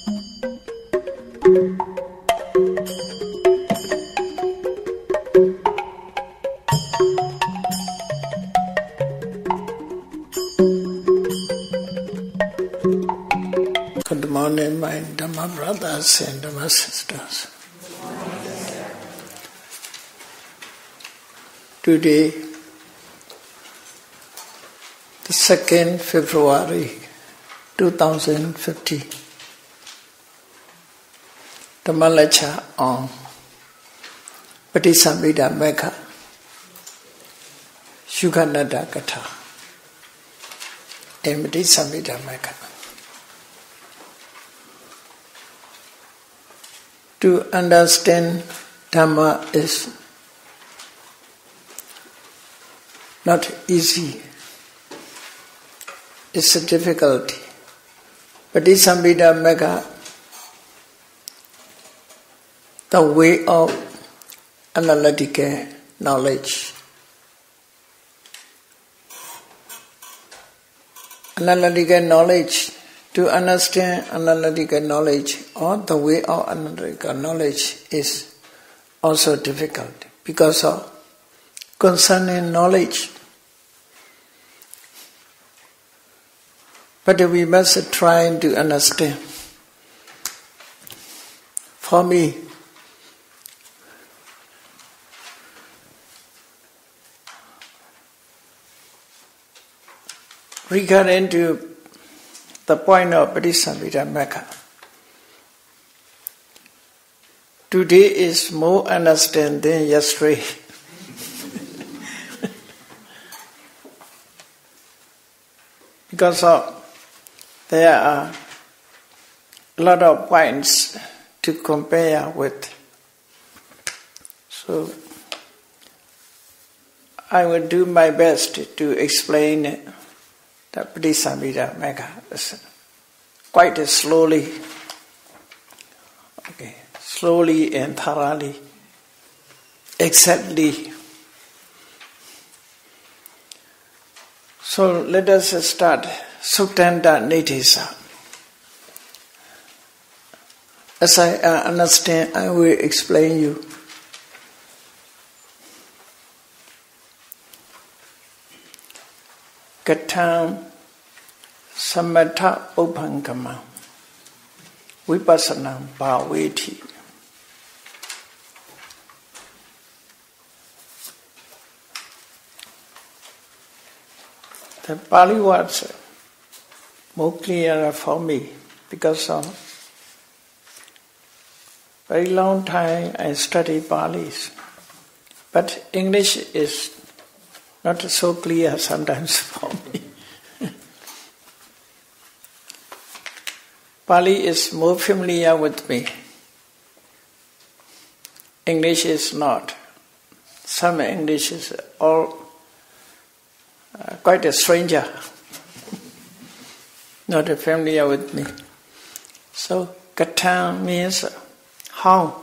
Good morning, my Dhamma brothers and Dhamma sisters. Today, the 2nd February 2050, Dhamma lecture on Patisambhida Megha, Yuganada Katha, and Patisambhida Megha. To understand Dhamma is not easy. It's a difficulty. Patisambhida Megha, the way of analytical knowledge. Analytical knowledge, to understand analytical knowledge or the way of analytical knowledge is also difficult because of concerning knowledge. But we must try to understand. For me, regarding to the point of Patisambhida Megha, today is more understand than yesterday. Because there are a lot of points to compare with. So I will do my best to explain the Patisambhida Megha quite slowly, slowly and thoroughly, exactly. So let us start Suttanta Nitisa. As I understand, I will explain you. Katham Samatha Upankama Vipassana Bhaveti. The Pali words more clear for me because of very long time I studied Pali, but English is not so clear sometimes for me. Pali is more familiar with me. English is not. Some English is all quite a stranger, not familiar with me. So, Katha means how.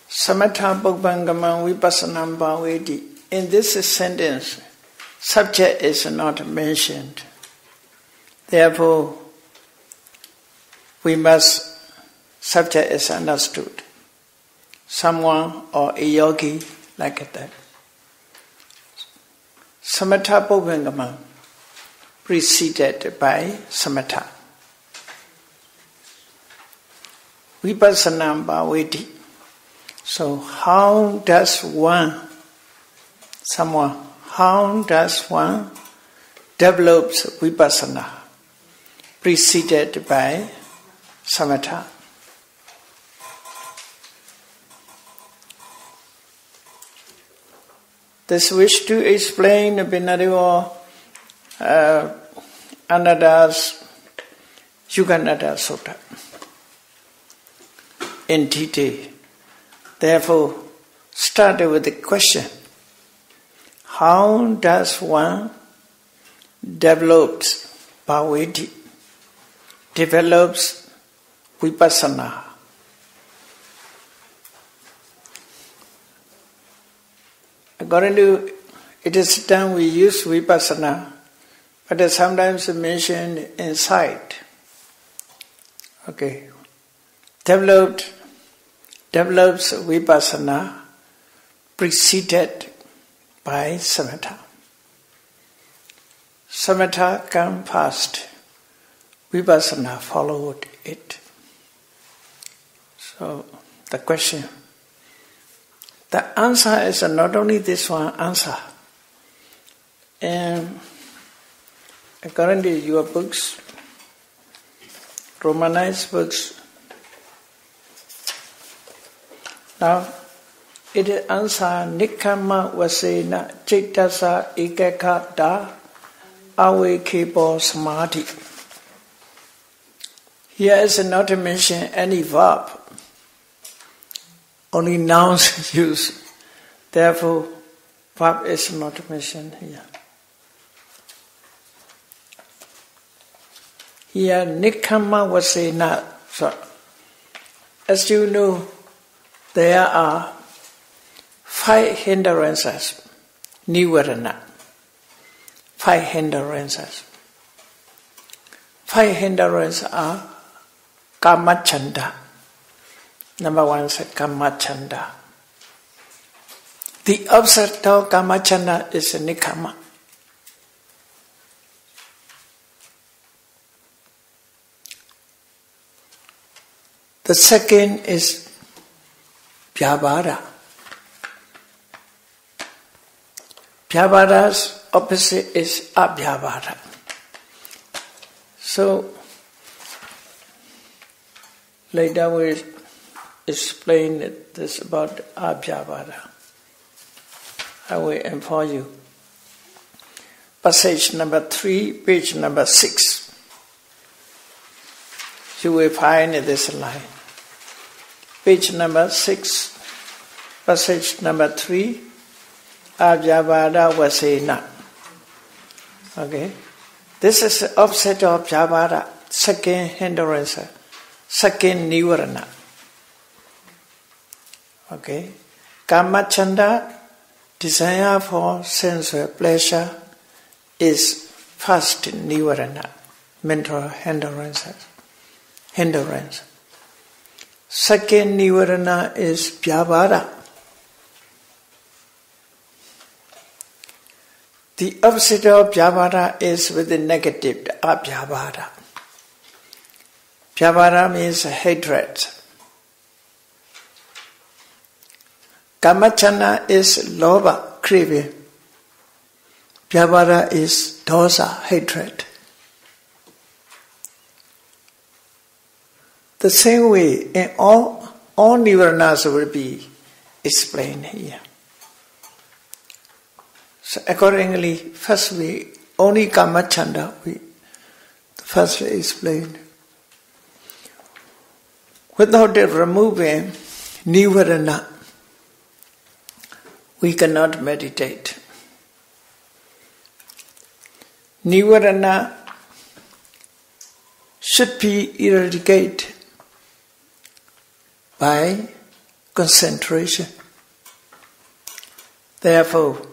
Samatha Bhagavangama Vipassanam Bhaveti. In this sentence, subject is not mentioned. Therefore, subject is understood. Someone or a yogi like that. Samatha Bhagavangama preceded by Samatha. Vipassanam Bhaveti. So how does one develop vipassana preceded by samatha? This wish to explain Binariva Anada's Yuganada Sutta in detail. Therefore, start with the question: how does one develops vipassana? According to it is done, we use vipassana, but sometimes mentioned in sight. Okay, develops vipassana preceded by samatha. Samatha came first, vipassana followed it. So the question, the answer is not only this one answer. And according to your books, Romanized books, now it is answer Nikkhamma Vasena Cittasa Ekakha Da Avekepo Samadhi. Here is not to mention any verb, only nouns used. Therefore, verb is not mentioned here. Here, Nikkhamma Vasena. So, as you know, there are 5 hindrances, Nivarana. 5 hindrances. 5 hindrances are Kamachanda. Number 1 is Kamachanda. The opposite of Kamachanda is Nikkhamma. The second is Vyavahara. Vyavahara's opposite is Avyavahara. So, later we explain this about Avyavahara. I will inform you. Passage number 3, page number 6. You will find this line. Page number 6, passage number 3, Avyavahara Vasena. Okay, this is the opposite of Vyavahara, second hindrance, second Nivarana. Okay, Kamachanda, desire for sensual pleasure, is first Nivarana, mental hindrance. Second Nivarana is Vyavahara. The opposite of Vyavahara is with the negative, Avyavahara. Vyavahara means hatred. Kamachana is lobha, craving. Vyavahara is dosa, hatred. The same way, in all nivaranas will be explained here. So accordingly, first we only Kamachanda we first explain. Without removing nivarana, we cannot meditate. Nivarana should be eradicated by concentration. Therefore,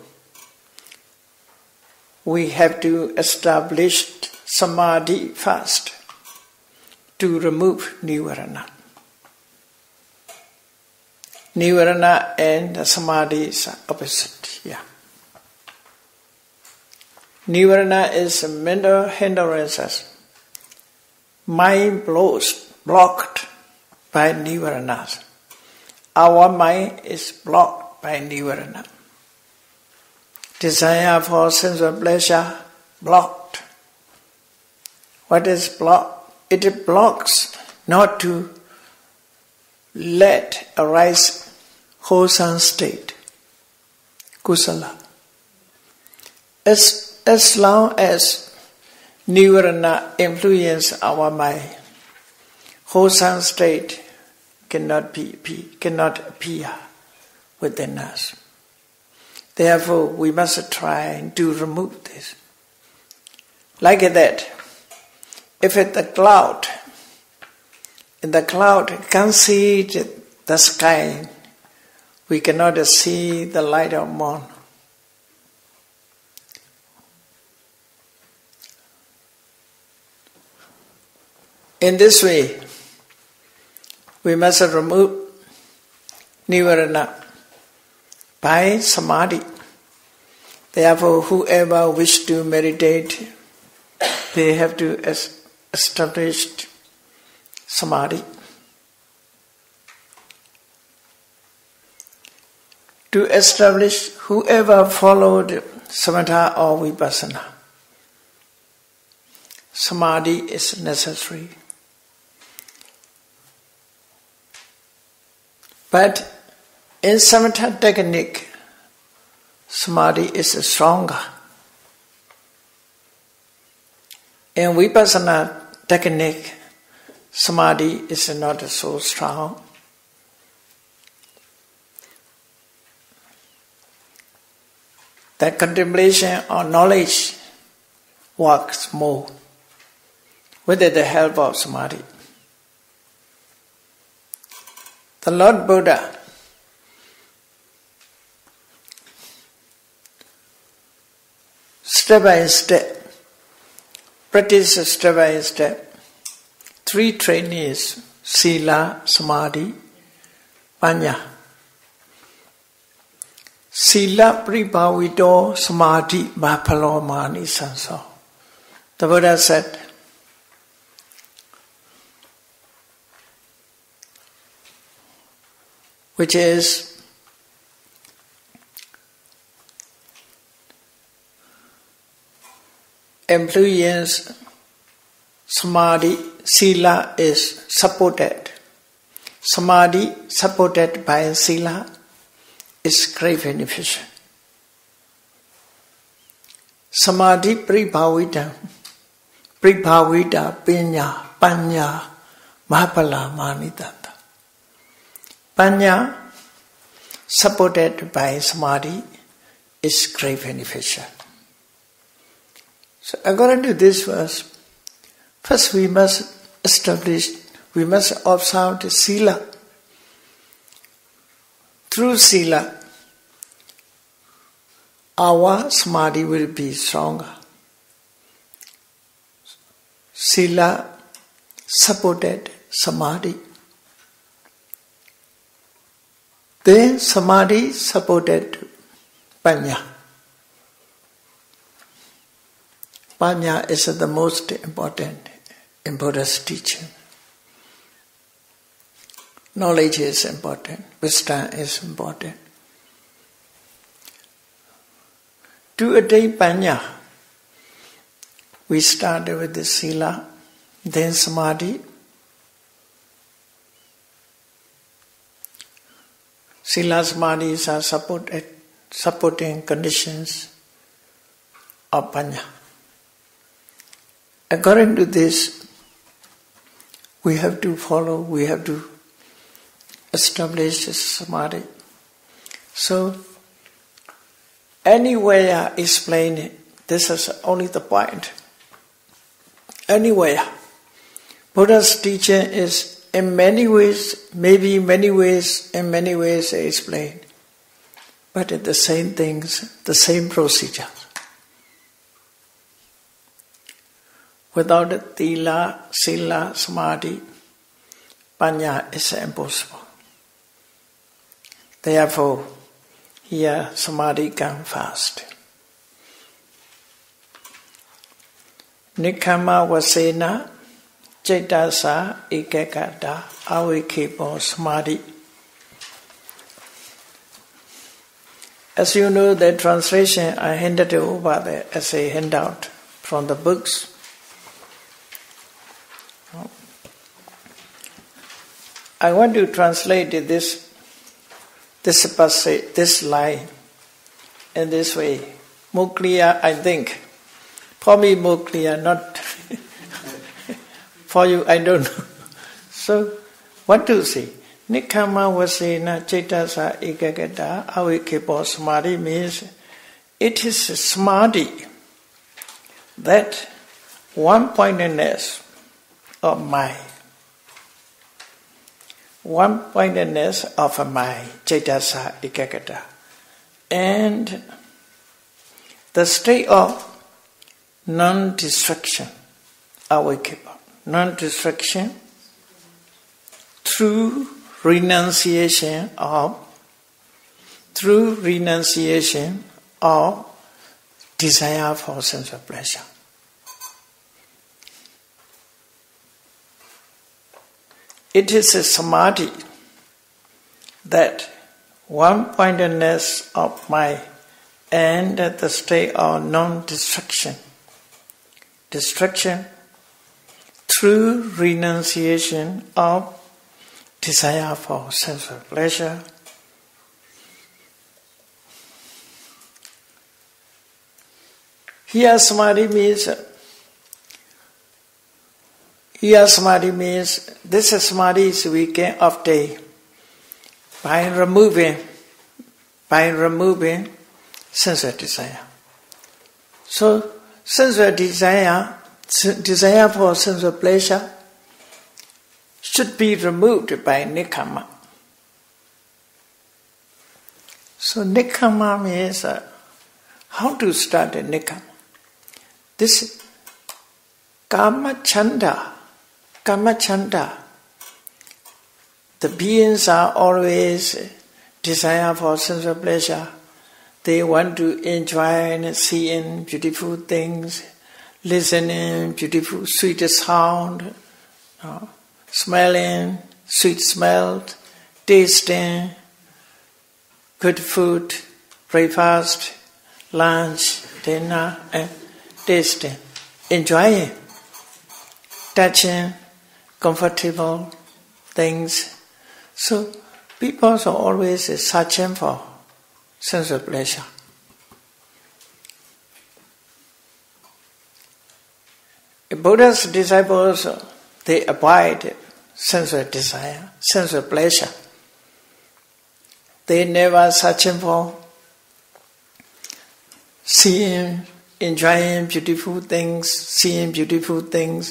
we have to establish samadhi first to remove nivarana. Nivarana and samadhi is opposite. Yeah. Nivarana is mental hindrances. Mind blocked by nivaranas. Our mind is blocked by nivarana. Desire for sensual pleasure, blocked. What is blocked? It blocks not to let arise wholesome state, kusala. As long as nivarana influence our mind, wholesome state cannot appear within us. Therefore, we must try to remove this. Like that, if in the cloud can't see the sky, we cannot see the light of morn. In this way, we must remove Nivarana by Samadhi. Therefore, whoever wish to meditate, they have to establish Samadhi. To establish, whoever followed Samatha or Vipassana, Samadhi is necessary. But in Samatha technique, Samadhi is stronger. In Vipassana technique, Samadhi is not so strong. The contemplation or knowledge works more with the help of Samadhi. The Lord Buddha step by step, practice step by step, 3 trainees: Sila, Samadhi, Panya. Sila pribhavito samadhi bhapalo mani sanso. The Buddha said, which is influence Samadhi. Sila is supported. Samadhi supported by Sila is great beneficial. Samadhi pribhavita pinya panya mahapala manitata. Panya supported by Samadhi is great beneficial. So according to this verse, first we must observe the Sila. Through Sila, our Samadhi will be stronger. Sila supported Samadhi. Then Samadhi supported Panya. Panya is the most important in Buddha's teaching. Knowledge is important, wisdom is important. To attain Panya, we start with the Sila, then Samadhi. Sila, Samadhi are supporting conditions of Panya. According to this, we have to follow, we have to establish Samadhi. So, anywhere explain it, this is only the point. Anywhere. Buddha's teaching is in many ways, maybe in many ways explained. But it's the same things, the same procedure. Without Tila, Sila, Samadhi, Panya is impossible. Therefore, here Samadhi comes fast. Nikkhamma vasena Chaitasa ekakata avikepo Samadhi. As you know, the translation I handed over there as a handout from the books. I want to translate this passage, this line, in this way. More clear, I think. For me, more clear, not for you, I don't know. So, what to say? Nikkhamma vasena Chaitasa ekagata avikepo Samadhi means it is Samadhi, that one-pointedness of mind. One-pointedness of a mind, Chaitasa ekagata. And the state of non-distraction, avikepo. Non-distraction through renunciation of desire for sense of pleasure. It is a samadhi, that one-pointedness of mind and at the state of non-destruction. Destruction through renunciation of desire for sense of pleasure. Here samadhi means this samadhi is we can obtain by removing sense of desire. So sense of desire for sense of pleasure should be removed by nikkhamma. So nikkhamma means how to start a nikkhamma. This kama chanda, the beings are always desire for sense of pleasure. They want to enjoy and seeing beautiful things, listening beautiful sweet sound, smelling sweet smell, tasting good food, breakfast, lunch, dinner, and tasting, enjoying, touching comfortable things. So people are always searching for sense of pleasure. Buddha's disciples, they avoid sense of desire, sense of pleasure. They never searching for seeing, enjoying beautiful things,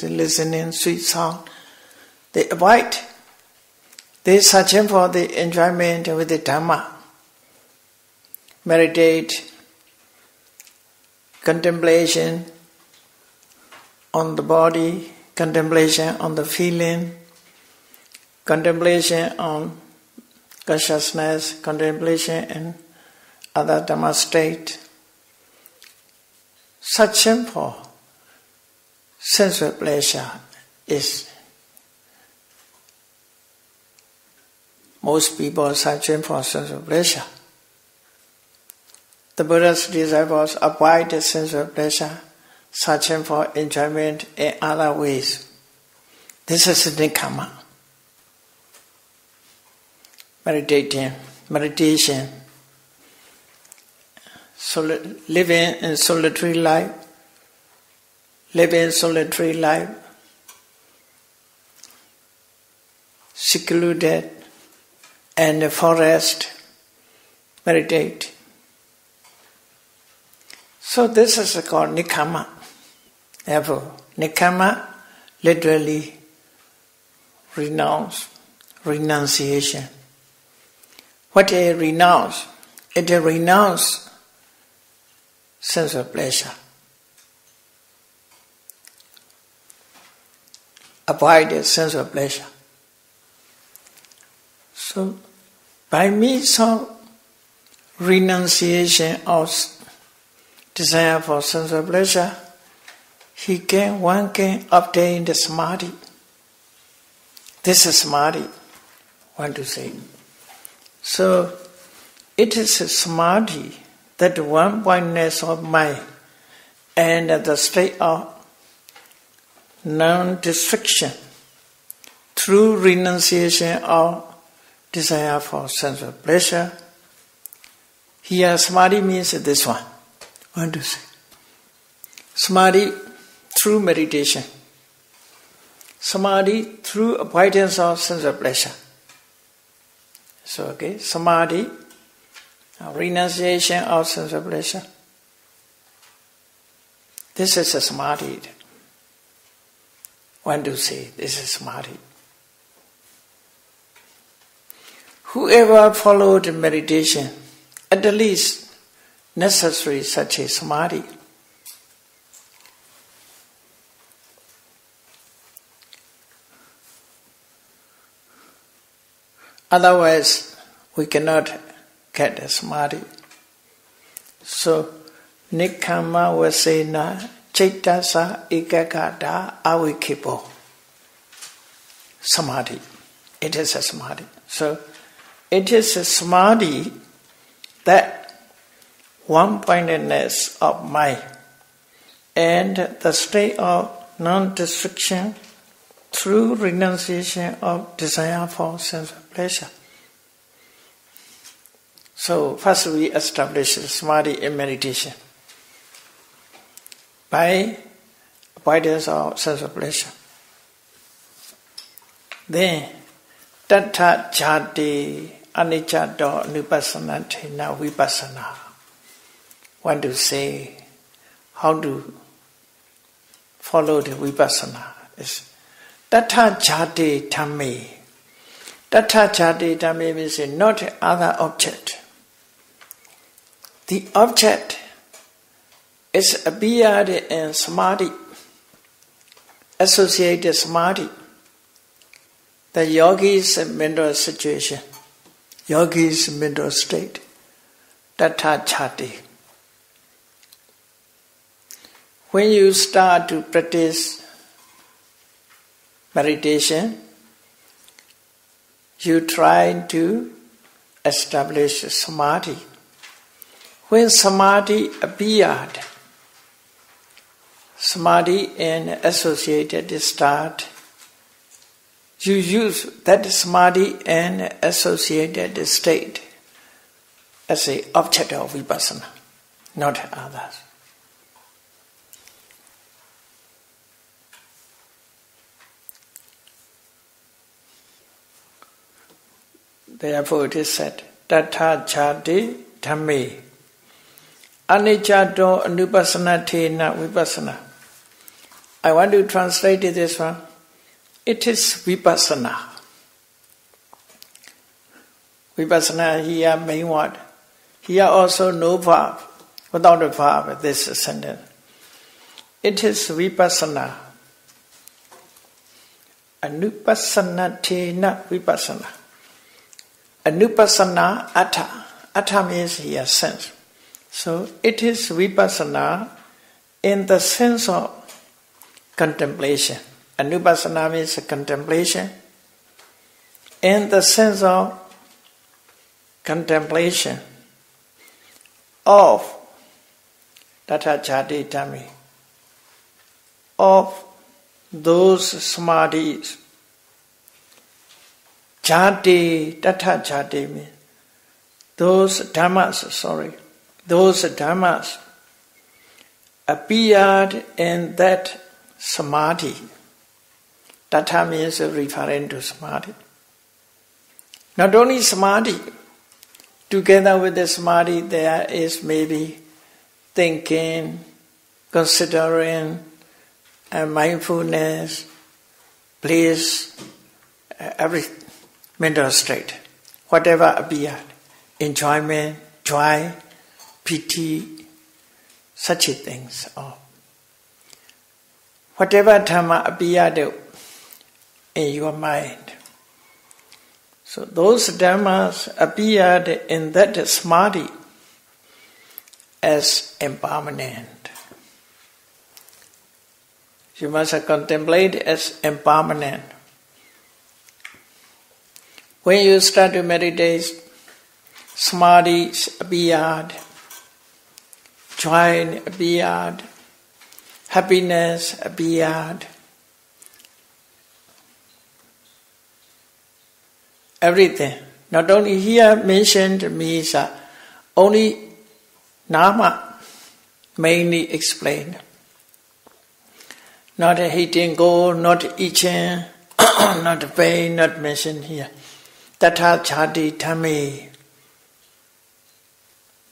listening sweet sound. They avoid. They searching for the enjoyment with the Dhamma. Meditate, contemplation on the body, contemplation on the feeling, contemplation on consciousness, contemplation in other Dhamma state. Searching for sense of pleasure is most people searching for sense of pleasure. The Buddha's disciples avoid the sense of pleasure, searching for enjoyment in other ways. This is nikkhamma. Meditation, living in solitary life, secluded, and the forest, meditate. So this is called nikkhamma. Therefore, nikkhamma literally renunciation. What is renounce? It is renounce sense of pleasure. Avoid a sense of pleasure. So, by means of renunciation of desire for sense of pleasure, one can obtain the samadhi. This is samadhi, want to say. So, it is a samadhi, that one-pointedness of mind and the state of non-destruction through renunciation of desire for sense of pleasure. Here samadhi means this one. Want to say. Samadhi through meditation. Samadhi through avoidance of sense of pleasure. So samadhi, renunciation of sense of pleasure. This is a samadhi. Want to say this is samadhi. Whoever followed meditation, at the least necessary such a samadhi, Otherwise, we cannot get the samadhi. So, Nikkhamma Vasena Chaitasa Ekakata Avikipo. Samadhi. It is a samadhi. So, it is a samadhi that one-pointedness of mind and the state of non-destruction through renunciation of desire for sense of pleasure. So first we establish samadhi in meditation by avoidance of sense of pleasure. Then tattha jati aniccato nupassana thena vipassana. Want to say how to follow the vipassana is tattha jati dhamme. Tattha jati dhamme means not other object. The object is appeared in samadhi, associated samadhi, the yogi's mental situation, yogi's mental state, tattha jati. When you start to practice meditation, you try to establish samadhi. When samadhi appeared, samadhi and associated start, you use that samadhi and associated state as an object of vipassana, not others. Therefore it is said, tattha jati dhamme aniccato anupassana thena vipassana. I want to translate this one. It is vipassana. Vipassana here mean what? Here also no verb. Without a verb, this sentence. It is vipassana. Anupassana thena vipassana. Anupassana atta. Atta means here sense. So it is vipassana in the sense of contemplation. Anupassana means contemplation. In the sense of contemplation of tattha jati dhamme, of those samadhis. Jati, tattha jati means those dhammas appeared in that samadhi. Tattha means referring to samadhi. Not only samadhi, together with the samadhi there is maybe thinking, considering, and mindfulness, bliss, every mental state. Whatever appeared, enjoyment, joy, pity, such things. Whatever dhamma appeared in your mind. So those dhammas appeared in that samadhi as impermanent. You must contemplate as impermanent. When you start to meditate, samadhi appeared, joy appeared, happiness appeared. Everything. Not only here mentioned means only nama mainly explained. Not hating gold, not itching, not pain, not mentioned here. Tattha jati dhamme.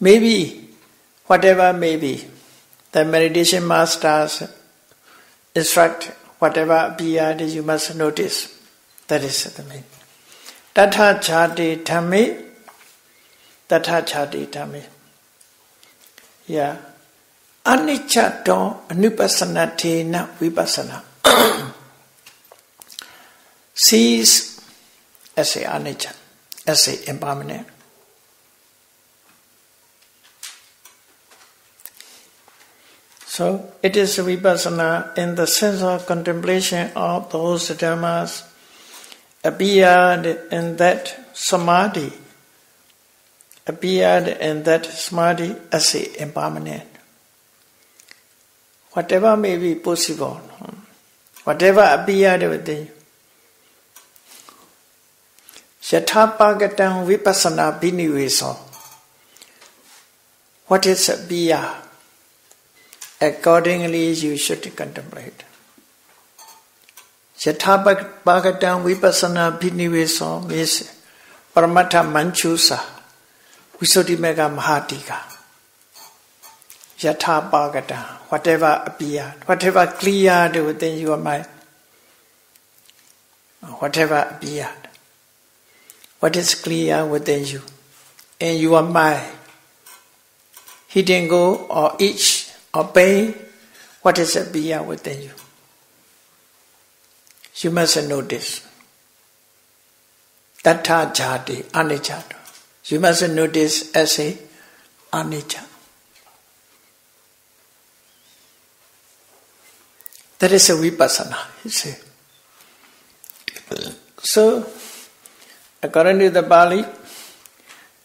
Maybe, whatever may be, the meditation masters instruct whatever appeared, you must notice. That is the main. Tattha jati dhamme. Tattha jati dhamme. Yeah. Aniccato anupassana thena vipassana. Sees as a anicca. as a impermanent. So it is vipassana in the sense of contemplation of those dhammas appeared in that samadhi, as a impermanent. Whatever may be possible, whatever appeared within you. Yatha-pagatam vipassana biniveso. What is appear? Accordingly you should contemplate. Yatha-pagatam vipassana biniveso means Paramattha Manchusa, Visuddhimagga Mahatika. Yatha-pagatam, whatever appeared, whatever cleared within your mind, whatever appeared. What is clear within you, in your mind, hidden goal or itch or pain, what is appear within you? You must notice. Tattha jati anicca. You must notice as a anicca. That is a vipassana, you see. So, according to the Pali,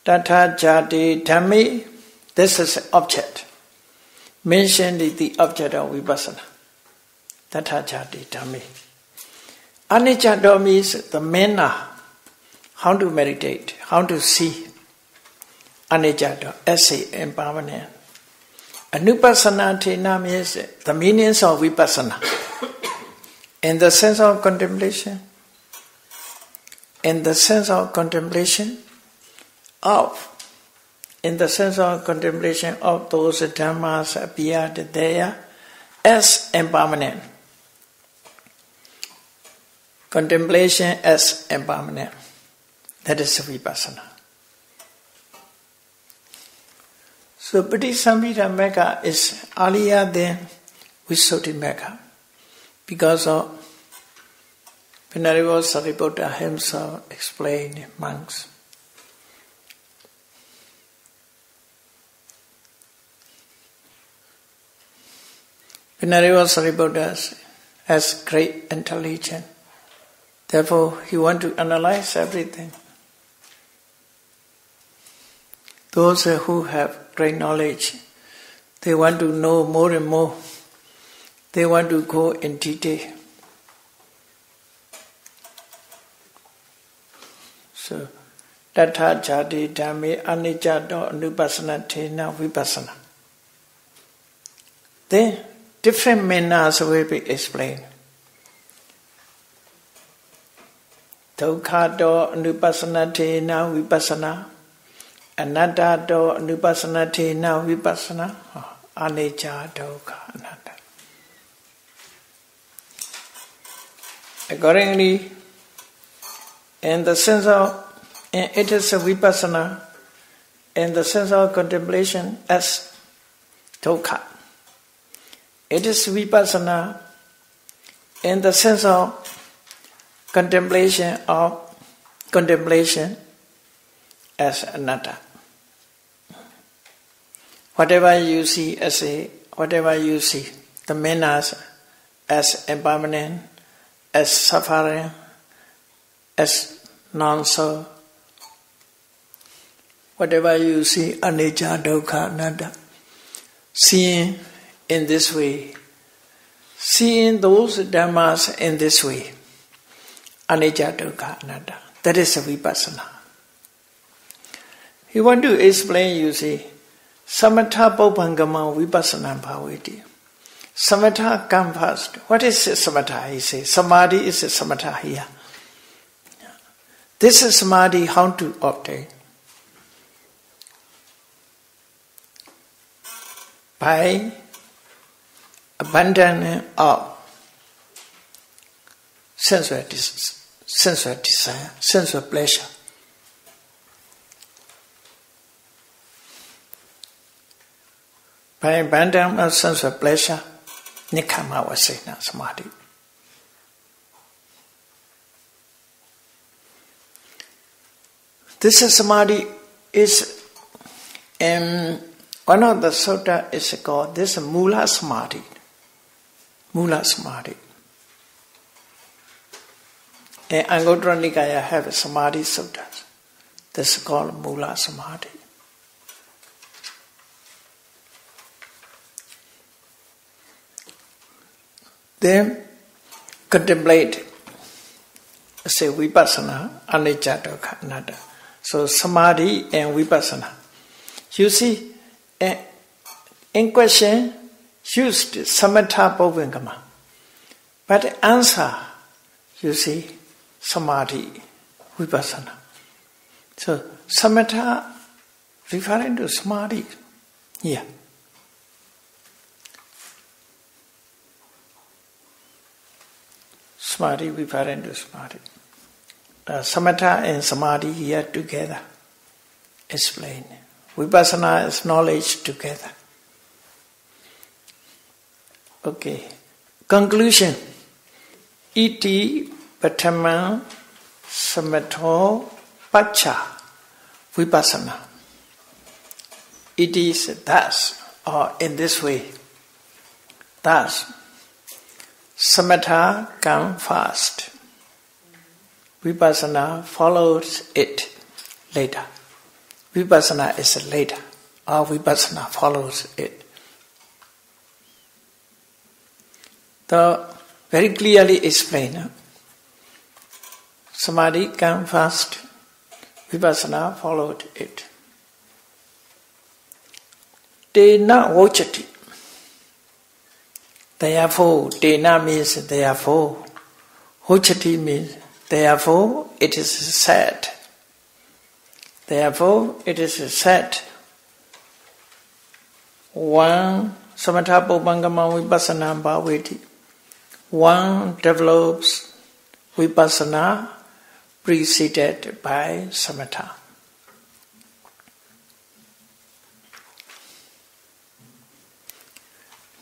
Tattha jati dhammi, this is the object. Mentioned the object of vipassana. Tattha jati dhammi. Anicca means the manner, how to meditate, how to see. Anicca as a impermanent. Anupassana tena means the meanings of vipassana. In the sense of contemplation, in the sense of contemplation of those dhammas appeared there as impermanent. Contemplation as impermanent. That is vipassana. So Patisambhida Magga is earlier than Visuddhimagga because of Venerable Sariputta himself explained monks. Venerable Sariputta has great intelligence. Therefore, he wants to analyze everything. Those who have great knowledge, they want to know more and more. They want to go in detail. So, Tattha jati dhammi anicca anupassana tena vipassana. Then, different manners will be explained. Dukkha anupassana tena vipassana. Anatta anupassana tena vipassana. Anicca dukkha anatta. Accordingly, in the sense of, it is a vipassana, in the sense of contemplation as dukkha. It is vipassana in the sense of contemplation as anatta. Whatever you see, the manners as impermanent, as suffering, as non-self. Whatever you see, anicca, dukkha, anatta. Seeing in this way, seeing those dhammas in this way, anicca, dukkha, anatta. That is a vipassana. He want to explain, you see, samatha paupangama vipassana bhavati. Samatha come first. What is samatha? He says, samadhi is a samatha here. This is samadhi, how to obtain? By abandon of sensual desire, sensual pleasure. By abandon of sensual pleasure, nikkhamma vasena samadhi. This is samadhi is one of the sutta is called this Mula Samadhi. Mula Samadhi. And Anguttara Nikaya have a Samadhi sutta. This is called Mula Samadhi. Then contemplate, say vipassana, anicca dukkha anatta. So samadhi and vipassana. You see, in question used samatha bhavangama, but the answer, you see, samadhi, vipassana. So samatha referring to samadhi here. Samadhi referring to samadhi. Samatha and samadhi here together. Explain. Vipassana is knowledge together. Okay. Conclusion. Iti patama samatho pacha vipassana. It is thus, or in this way. Thus, samatha comes first. Vipassana follows it later. Vipassana is later, or vipassana follows it. So, very clearly explained. Samadhi comes first, vipassana followed it. Tena vochati. Therefore, tena means therefore. Vochati means therefore it is said. Therefore it is said. One samatha bhavangama vipassana bhaveti. One develops vipassana preceded by samatha.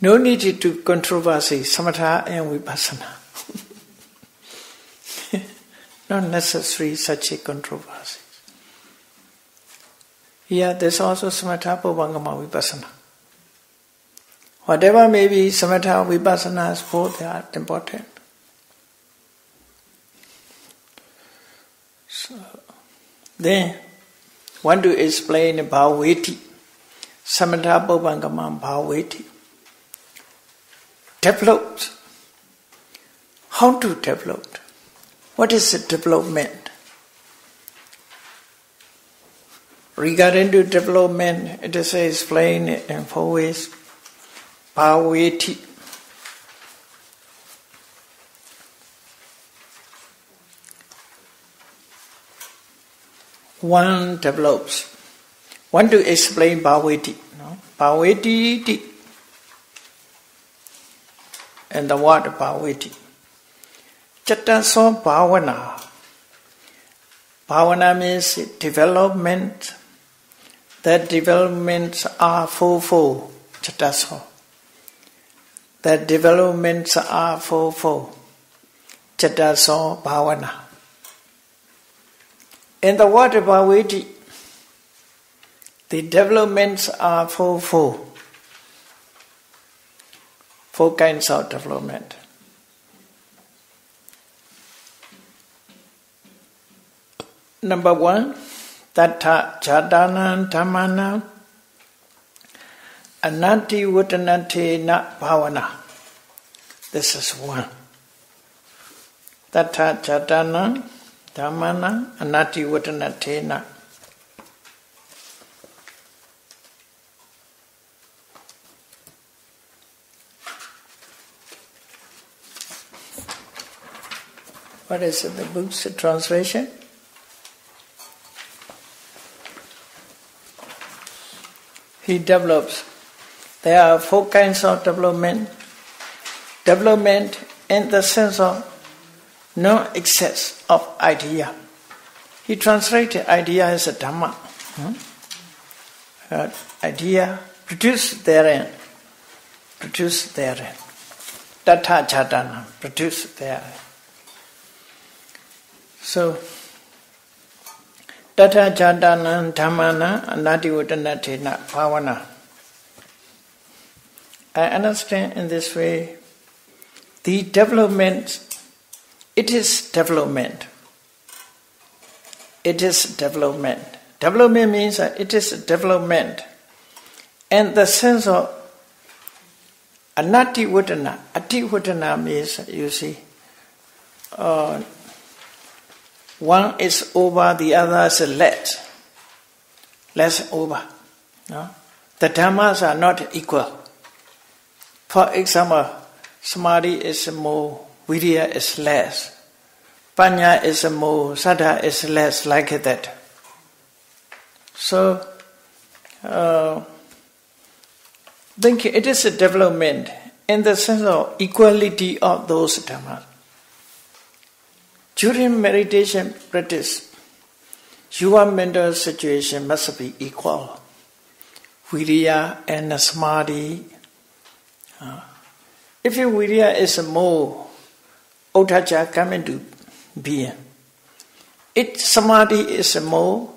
No need to controversy samatha and vipassana. Not necessary such a controversy. Here there's also samatha bhavangama vipassana. Whatever may be samatha vipassana, both are important. So, then want to explain bhaveti. Samatha bhavangama bhaveti. Developed. How to develop? What is the development? Regarding to development, it is explained in 4 ways. Bhaveti. One develops. Want to explain bhaveti? No? Bhaveti. And the word bhaveti. Chattaso bhavana. Bhavana means development. That developments are fourfold. Chattaso. That developments are fourfold. Chattaso bhavana. In the word bhaveti, the developments are fourfold. 4 kinds of development. Number 1, tattha jadana dhammana anati vutanate na bhavana. This is 1. Tattha jadana dhammana anati vutanate na. What is it, the book's translation? He develops. There are 4 kinds of development. Development in the sense of no excess of idea. He translated idea as a dhamma. Idea produced therein. Tattha jadana, produced therein. So, Tata Jadana Dhammana Anadivadanatena Bhavana. I understand in this way the development, it is development. It is development. Development means that it is development. And the sense of Anativaddana. Ativaddana means, you see, one is over, the other is less. Less over. No? The dhammas are not equal. For example, samadhi is more, virya is less. Panya is more, saddha is less, like that. So, think it is a development in the sense of equality of those dhammas. During meditation practice, your mental situation must be equal. Virya and samadhi. If your virya is more, uddhacca come into being. If samadhi is more,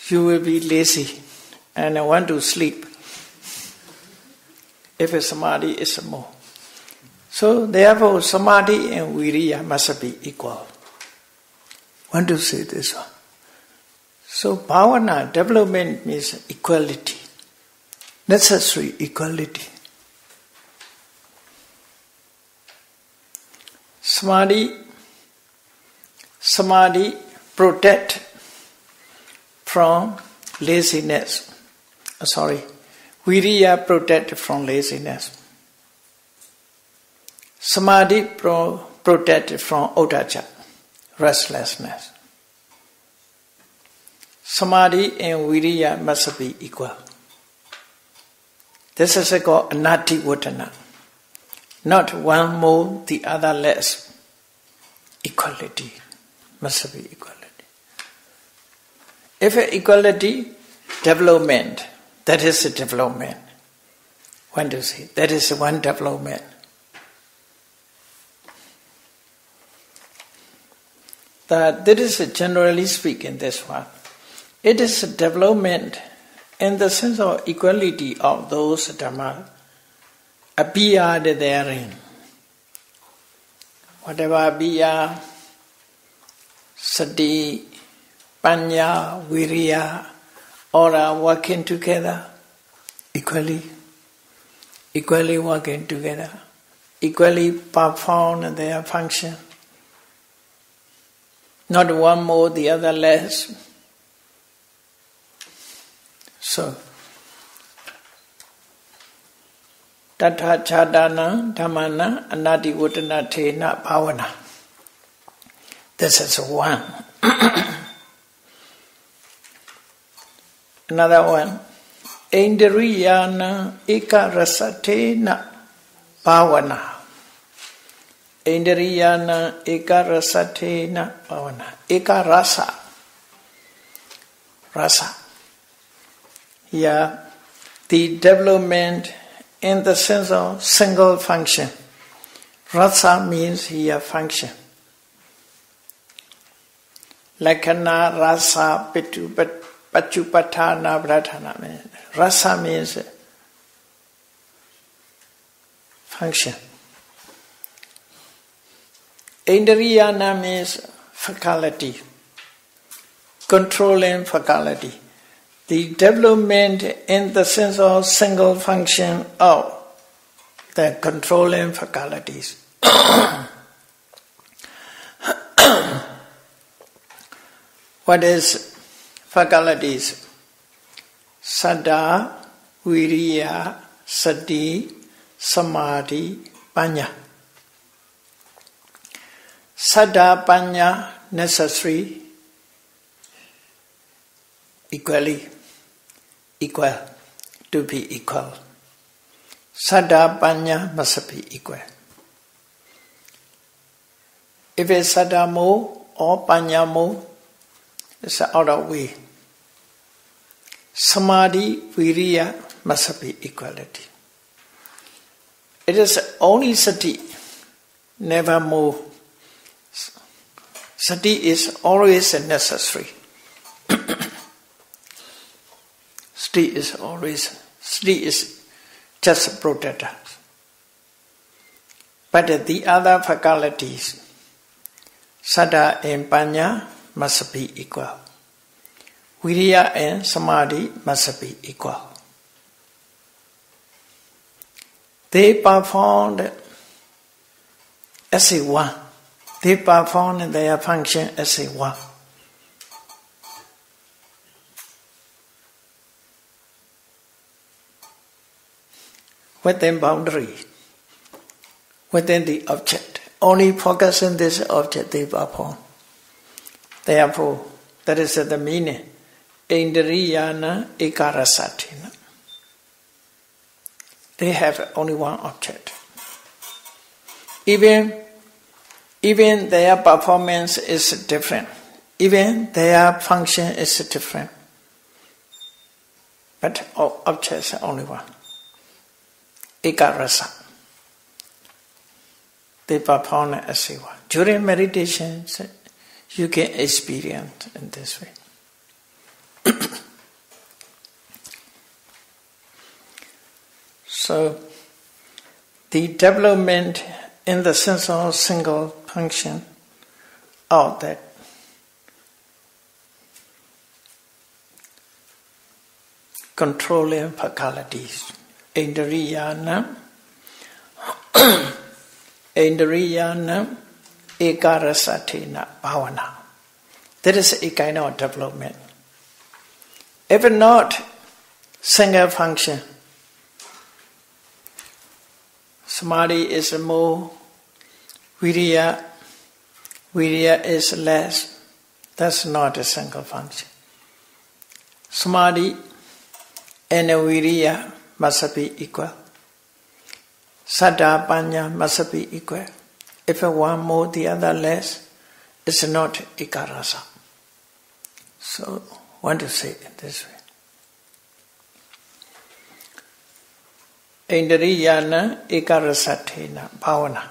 you will be lazy and want to sleep. If a samadhi is more. So therefore samadhi and virya must be equal. Want to say this one. So bhavana, development means equality. Necessary equality. Samadhi protect from laziness. Virya protect from laziness. Samadhi protect from uddhacca, restlessness. Samadhi and virya must be equal. This is called anativaddana. Not one more, the other less. Equality. Must be equality. If equality, development, that is a development. One to say, that is one development. That is generally speaking this one. It is a development in the sense of equality of those dhammas appeared therein. Whatever appear, sati, panya, virya, all are working together equally working together, equally perform their function. Not one more, the other less. So, Tata Chadana Dhammana Anadivaddana Tena Bhavana. This is one. Another one. Indriyana Ekarasatena Bhavana. Indriyana Ekarasatena Bhavana. Ekarasa. Rasa. Yeah, the development in the sense of single function. Rasa means here function. Lakkhana, rasa, pachupatthana, pradhana. Rasa means function. Indriyana means faculty, controlling faculty. The development in the sense of single function of the controlling faculties. What is faculties? Saddha, virya, sati, samadhi, panya. Saddha, panya, necessary, equal, to be equal. Saddha, panya must be equal. If it's saddha more or panya more, it's out of way. Samadhi, virya must be equality. It is only sati, never more. Sati is always necessary. Sati is always, Sati is just a protector. But the other faculties, Saddha and Panya, must be equal. Viriya and Samadhi must be equal. They performed as a one. They performed their function as a one. Within boundary, within the object. Only focus on this object they perform. Therefore, that is the meaning. Indriyana ekarasatina. They have only one object. Even their performance is different. Even their function is different. But objects are only one. Ekarasa. They perform as one. During meditation, you can experience in this way. So, the development in the sense of single function of that controlling faculties, Indriyana ekarasatina bhavana. That is a kind of development. If not single function, Samadhi is more, Viriya is less. That's not a single function. Samadhi and Viriya must be equal. Saddha Panya must be equal. If one more, the other less, it's not ekarasa. So, I want to say it this way. Indriyana ekarasathena bhavana.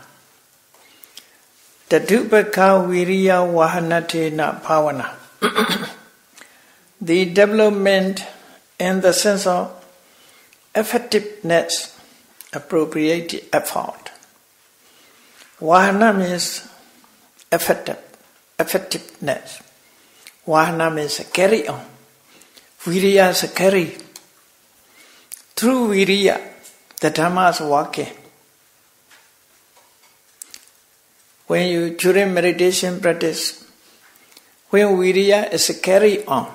Tadupaka viriya vahanatena bhavana. The development in the sense of effectiveness, appropriate effort. Vahana means effectiveness. Vahana means carry on. Viriya is carry. Through viriya, the Dhamma is working. When you, during meditation practice, when viriya is carry on,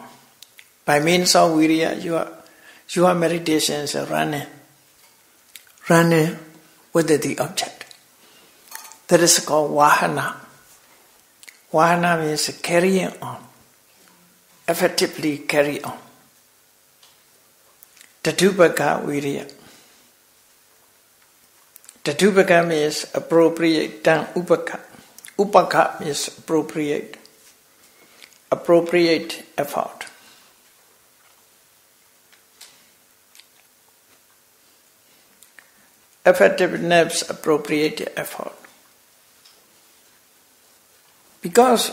by means of viriya, your meditation is running with the object. That is called vahana. Vahana means carrying on, effectively carry on. Tatupaka viriya. Tatupaka means appropriate, dan upaka. Upaka means appropriate. Appropriate effort. Effectiveness, appropriate effort. Because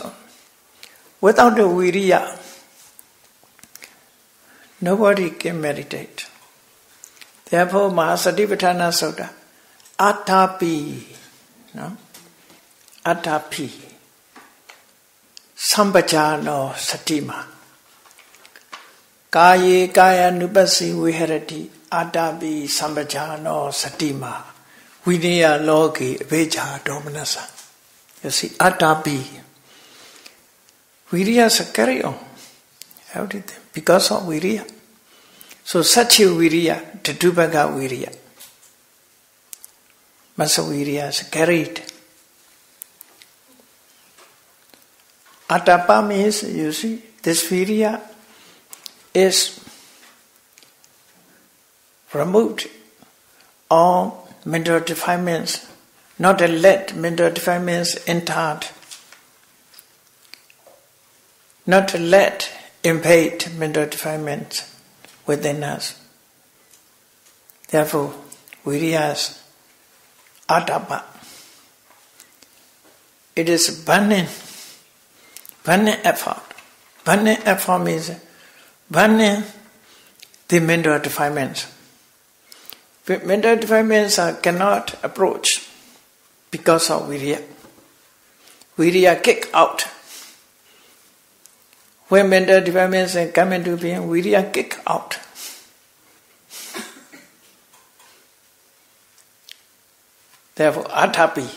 without the viriya, nobody can meditate. Therefore, Mahasatipatthana Sutta, Atapi, no? Atapi, Sambhajano Satima, Kaye Kaya Nupasi Viharati, Atapi Sambhajano Satima, Vinaya Loki Veja Domanasa. You see, Atapi. Viriya is carry on. Everything. Because of viriya. So such a viriya, Tatupaka viriya. Masa viriya is carried. Atapa means, you see, this viriya is removed all mental defilements. Not let mental defilements entered. Not let impede mental defilements within us. Therefore, viriya is atapa. It is burning effort. Burning effort means burning the mental defilements. Mental defilements cannot approach because of virya. Virya kick out. When mental defilements come into being, virya kick out. Therefore, atapi.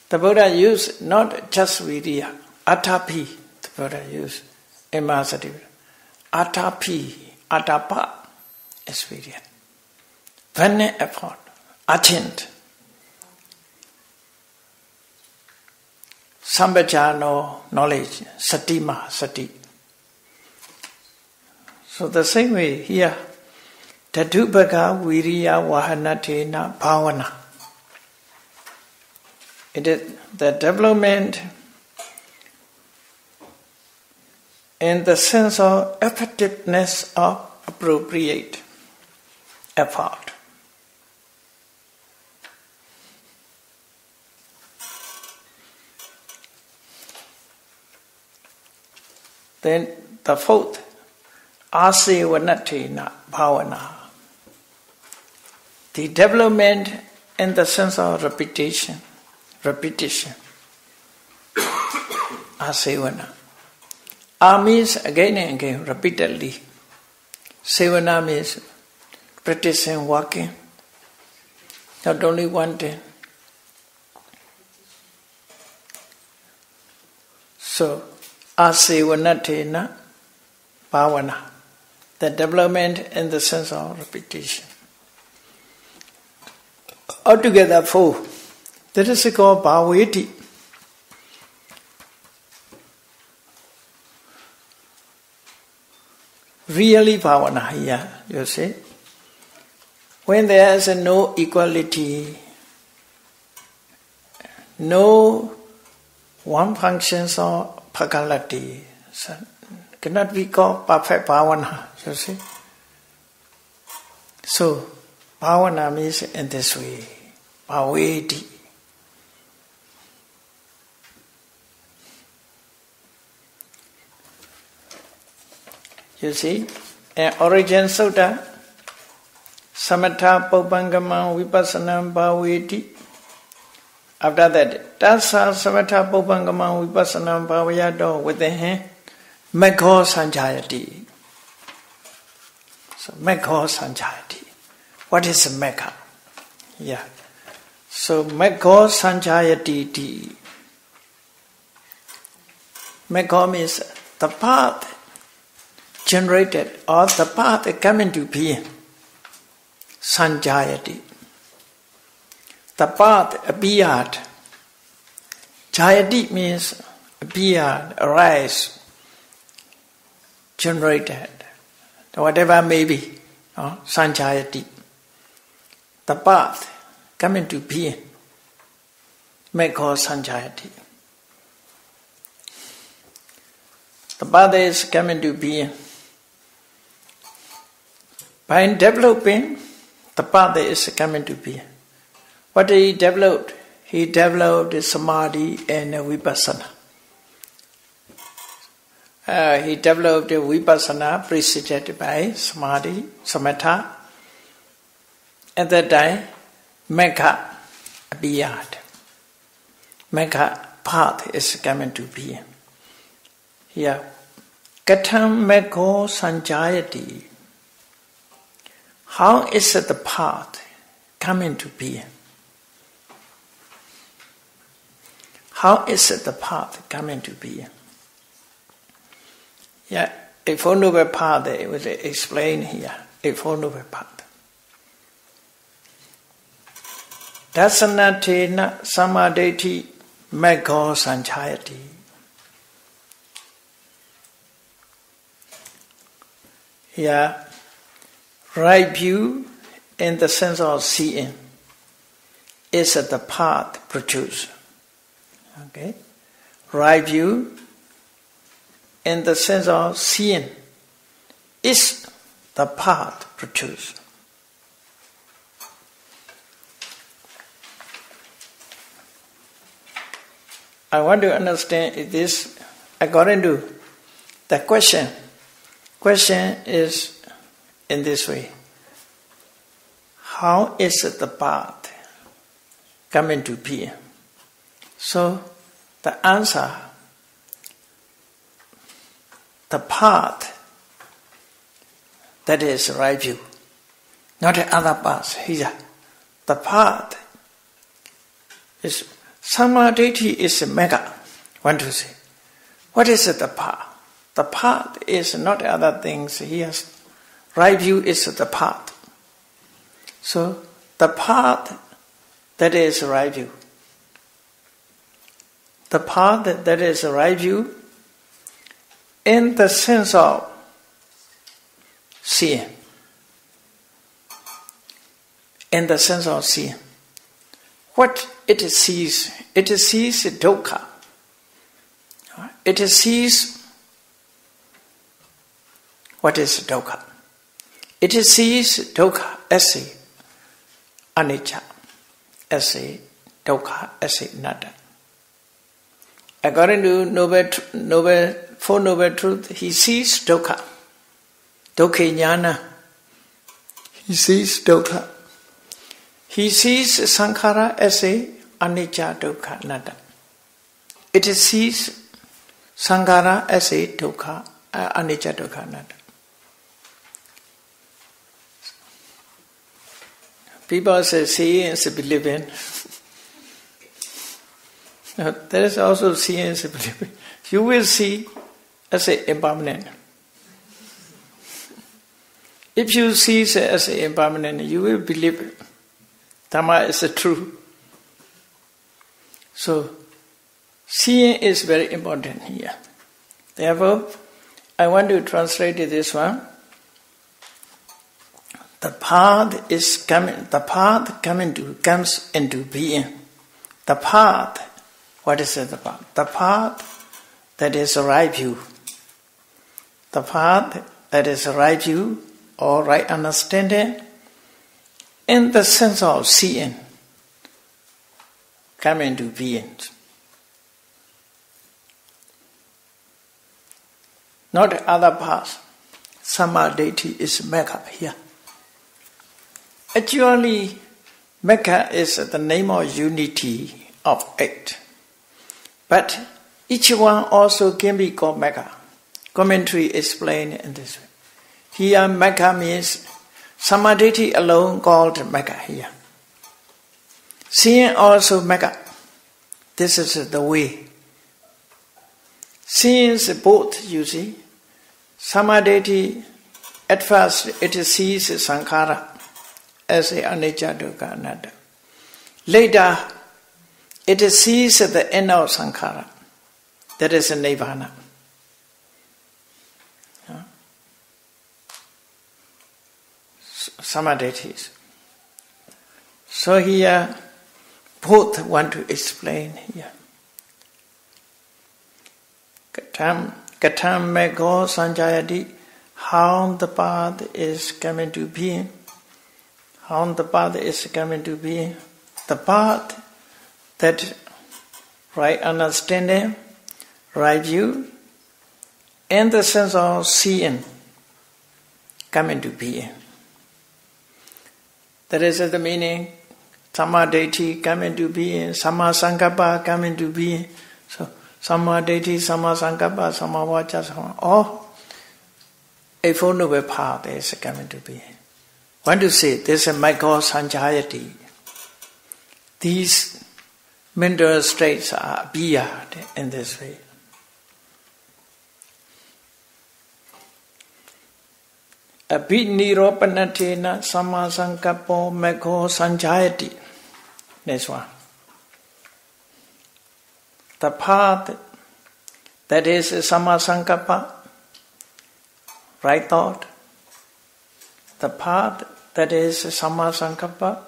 The Buddha used not just virya, atapi. The Buddha used in Mahasattva. Atapi, atapa is virya. Vane effort, attent. Sambhajano, knowledge, satima, sati. So the same way here, Tatubhaka Viriya Vahanatena Bhavana. It is the development in the sense of effectiveness of appropriate effort. Then the fourth, Asevanatena Bhavana. The development in the sense of repetition. Asevana. Means again and again, repeatedly. Sevana means practicing walking. Not only one day. So, Asevanatena Bhavana. The development in the sense of repetition. Altogether four. That is called Bhaveti. Really Bhavana here, you see. When there is no equality, no one functions of pakalati, so cannot be called perfect Bhavana, you see. So, Bhavana means in this way, Bhaveti. You see, in Origin Sutta, Samatha Paupangamam Vipassanam Bhaveti. After that, Tassa Samatha Paupangamam Vipassanam Bhavayado, within him, Megho Sanjayati. So, Megho Sanjayati. What is Megha? Yeah. So, Megho Sanjayati. Megho means the path generated or the path that come into being. Sanjayati. The path appeared. Jayati means appeared, arise, generated, whatever may be. Sanjayati. The path come into being. Megho Sanjayati. The path is coming to being. By developing, the path is coming to be. What did he develop? He developed samadhi and vipassana. He developed vipassana preceded by samadhi, samatha. At that time, Megha appeared. Megha path is coming to be. Here, Katham Megho Sanjayati. How is the path coming to be? How is the path coming to be? Yeah, a Four Noble Path it was explained here. A Four Noble Path. Dasanatena Samadeti Megho Sanjayati. Here, right view in the sense of seeing is the path produced. Okay? Right view in the sense of seeing is the path produced. I want to understand this according to the question. Question is in this way. How is the path coming to be? So the answer, the path, that is right view, not the other path here. The path is Samadhi is mega. Want to say, what is the path? The path is not other things here. Right view is the path. So the path that is right view. The path that is right view in the sense of seeing. In the sense of seeing. What it sees dukkha. It sees what is dukkha. It sees dukkha as a anicca, as a dukkha, as a anatta. According to Four Noble Truth, he sees dukkha, dukkha jnana. He sees dukkha. He sees sankhara as a anicca, dukkha, anatta. It sees sankhara as a dukkha, anicca, dukkha, anatta. People say seeing is believing. There is also seeing is believing. You will see as a impermanent. If you see as a impermanent, you will believe it. Dhamma is true. So, seeing is very important here. Therefore, I want to translate this one. The path comes into being. The path, what is the path? The path that is a right view. The path that is a right view or right understanding in the sense of seeing come into being. Not other paths. Samadhi is mega here. Actually, Mecca is the name of unity of eight. But each one also can be called Mecca. Commentary explain in this way. Here Mecca means Samadhi alone called Mecca here. Seeing also Mecca. This is the way. Seeing is both, you see. Samadhi, at first it sees sankhara as a anicca, dukkha, anatta. Later, it sees the end of sankhara. That is nirvana. Samadhi. So here, both want to explain here. Katam mego sanjayati, how the path is coming to being. How the path is coming to be. The path that right understanding, right view, and the sense of seeing come into being. That is the meaning. Samadhi come into being, Samma Sankappa come into being. So Samadhi, Samma Sankappa, Samma Vaca, all a Four Noble Path is coming to being. Want to say this is micro sanjayati. These mental states are beyond in this way. Abhiniropanatena samma sankappo mekho sanjayati. Next one. The path that is samma sankappa, right thought. The path that is samma sankappa,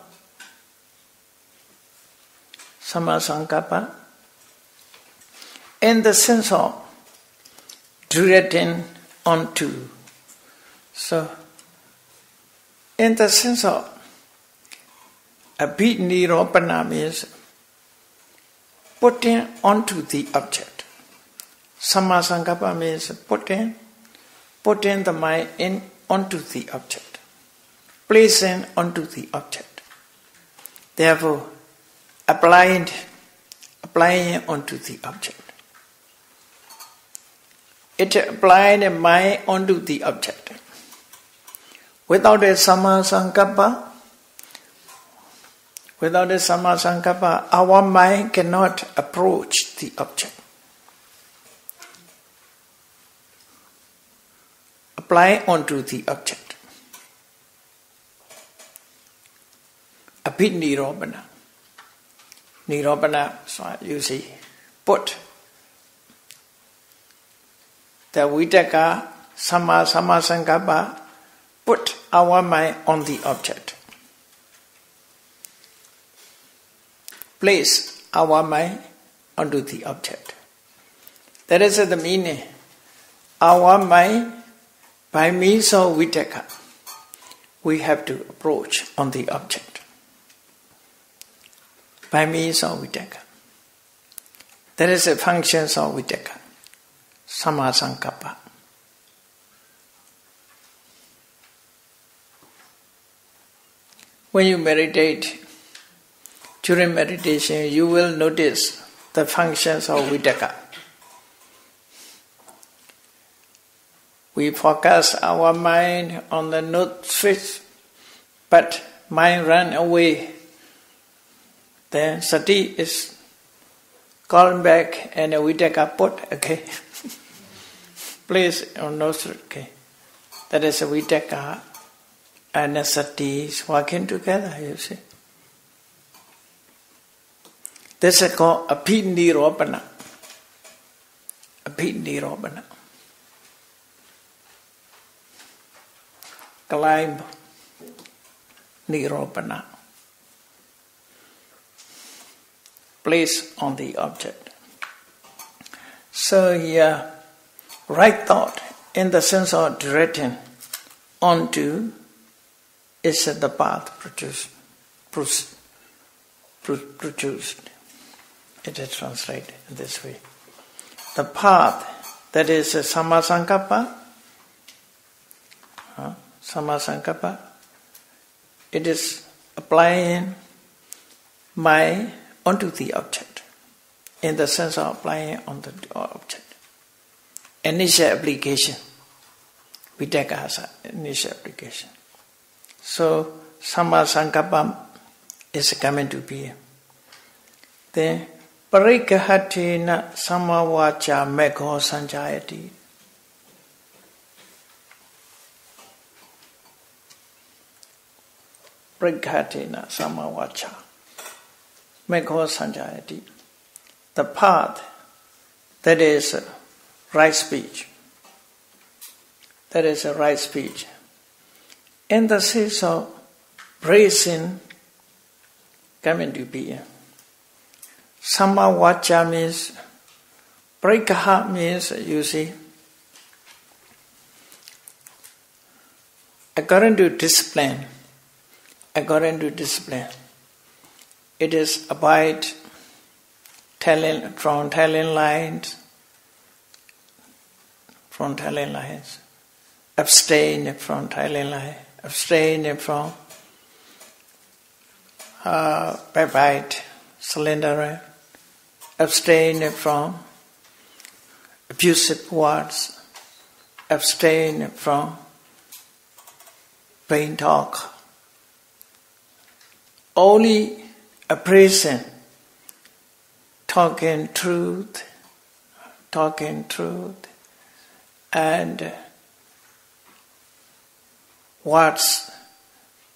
in the sense of directing onto. So, in the sense of abhiniropana means putting onto the object. Samma sankappa means putting the mind in onto the object. placing onto the object. Therefore, applying onto the object. It applied mind onto the object. Without a Samma Sankappa, our mind cannot approach the object. Apply onto the object. Abhinirobana. Nirobana, so you see, put the Vitaka, Samma Sankappa, put our mind on the object. Place our mind onto the object. That is the meaning. Our mind, by means of Vitaka, we have to approach on the object. By means of Vitaka. That is the functions of Vitaka. Samma Sankappa. When you meditate, during meditation, you will notice the functions of Vitaka. We focus our mind on the note switch, but mind run away. Then sati is calling back and Vitaka put, okay. Place on note switch, okay. That is a Vitaka and sati is working together, you see. This is called Abhinirobana. Abhinirobana. Climb Nirobana. Place on the object. So here, right thought in the sense of directing onto is the path produced. It is translated in this way. The path, that is Samma Sankappa, it is applying mind onto the object, in the sense of applying on the object. Initial application. Vitaka has an initial application. So, Samma Sankappa is coming to be. Then, Parikahatina Samavacha Megho Sanjayati. Parikahatina Samavacha Megho Sanjayati. The path, that is right speech. That is a right speech. In the sense of praising coming to be. Samavacha means, Parikaha means, you see, according to discipline, it is avoid from telling lies, abstain from telling lies, abstain from backbite, slander, abstain from abusive words, abstain from vain talk. Only appraising, talking truth, and words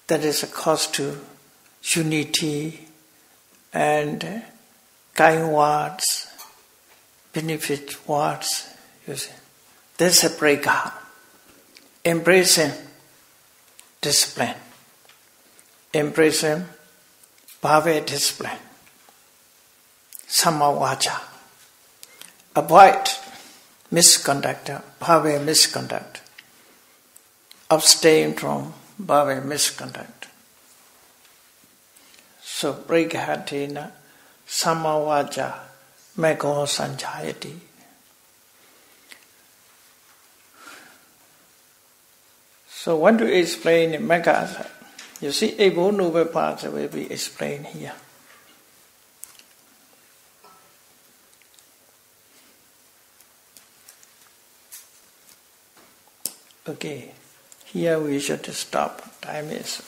that is a cause to unity, and kind words, benefit words, you see. This is a Parikaha. Embracing discipline. Embracing bhave discipline. Samavacha. Avoid misconduct, bhave misconduct. Abstain from bhave misconduct. So, Parikahatina Samavacha Megho Sanjayati. So, want to explain Megha You see, Eightfold Noble Path will be explained here. Okay, here we should stop. Time is